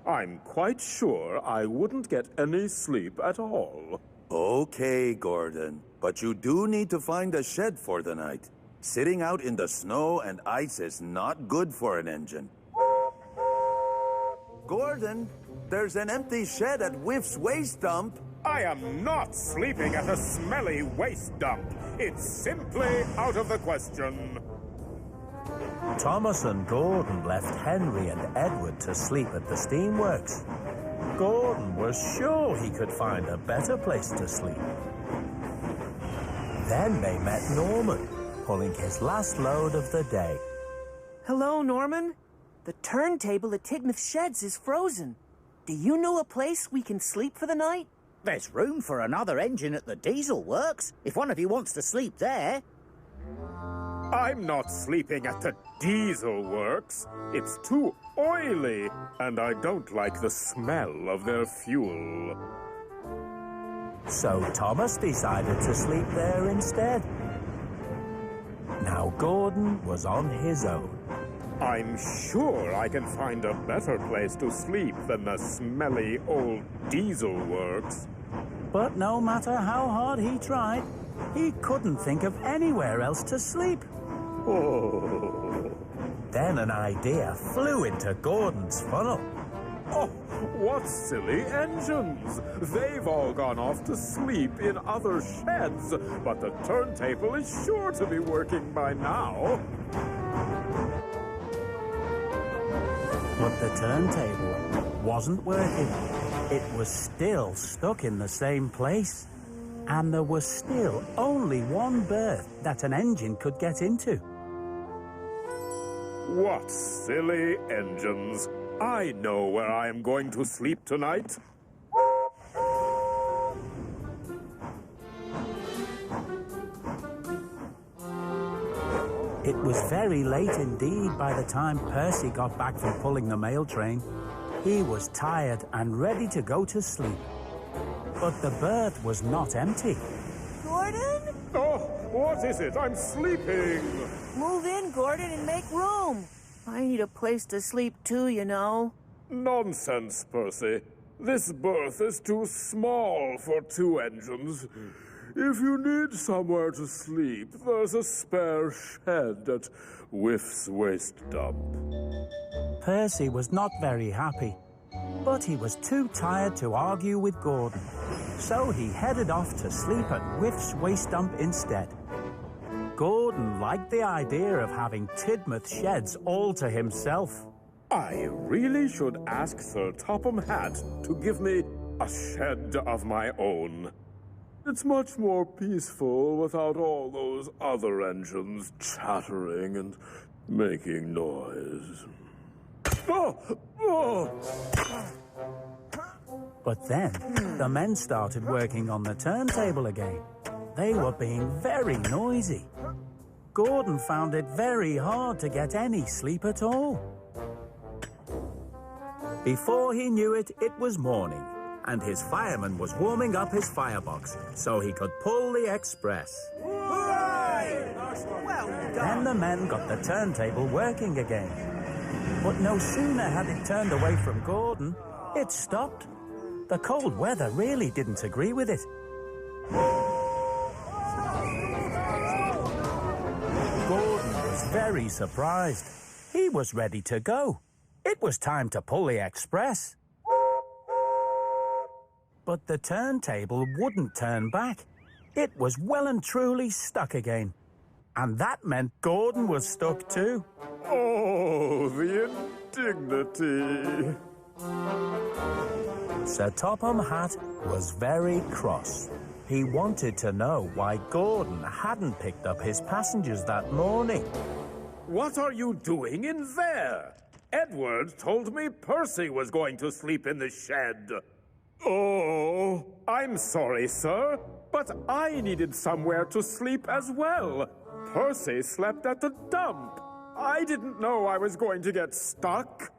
I'm quite sure I wouldn't get any sleep at all. Okay, Gordon, but you do need to find a shed for the night. Sitting out in the snow and ice is not good for an engine. Gordon, there's an empty shed at Whiff's waste dump. I am not sleeping at a smelly waste dump. It's simply out of the question. Thomas and Gordon left Henry and Edward to sleep at the steamworks. Gordon was sure he could find a better place to sleep. Then they met Norman, pulling his last load of the day. Hello, Norman. The turntable at Tidmouth Sheds is frozen. Do you know a place we can sleep for the night? There's room for another engine at the diesel works, if one of you wants to sleep there. I'm not sleeping at the diesel works. It's too oily, and I don't like the smell of their fuel. So Thomas decided to sleep there instead. Now Gordon was on his own. I'm sure I can find a better place to sleep than the smelly old diesel works. But no matter how hard he tried, he couldn't think of anywhere else to sleep. Oh. Then an idea flew into Gordon's funnel. Oh, what silly engines! They've all gone off to sleep in other sheds, but the turntable is sure to be working by now. But the turntable wasn't working. It was still stuck in the same place. And there was still only one berth that an engine could get into. What silly engines! I know where I am going to sleep tonight. It was very late indeed by the time Percy got back from pulling the mail train. He was tired and ready to go to sleep. But the berth was not empty. Gordon? Oh, what is it? I'm sleeping! Move in, Gordon, and make room. I need a place to sleep too, you know. Nonsense, Percy. This berth is too small for two engines. If you need somewhere to sleep, there's a spare shed at Whiff's waste dump. Percy was not very happy, but he was too tired to argue with Gordon. So he headed off to sleep at Whiff's waste dump instead. Gordon liked the idea of having Tidmouth Sheds all to himself. I really should ask Sir Topham Hatt to give me a shed of my own. It's much more peaceful without all those other engines chattering and making noise. Oh! Oh! But then, the men started working on the turntable again. They were being very noisy. Gordon found it very hard to get any sleep at all. Before he knew it, it was morning, and his fireman was warming up his firebox so he could pull the express. Hooray! Well done! Then the men got the turntable working again. But no sooner had it turned away from Gordon, it stopped. The cold weather really didn't agree with it. Gordon was very surprised. He was ready to go. It was time to pull the express. But the turntable wouldn't turn back. It was well and truly stuck again. And that meant Gordon was stuck too. Oh, the indignity! Sir Topham Hatt was very cross. He wanted to know why Gordon hadn't picked up his passengers that morning. What are you doing in there? Edward told me Percy was going to sleep in the shed. Oh, I'm sorry, sir, but I needed somewhere to sleep as well. Percy slept at the dump. I didn't know I was going to get stuck.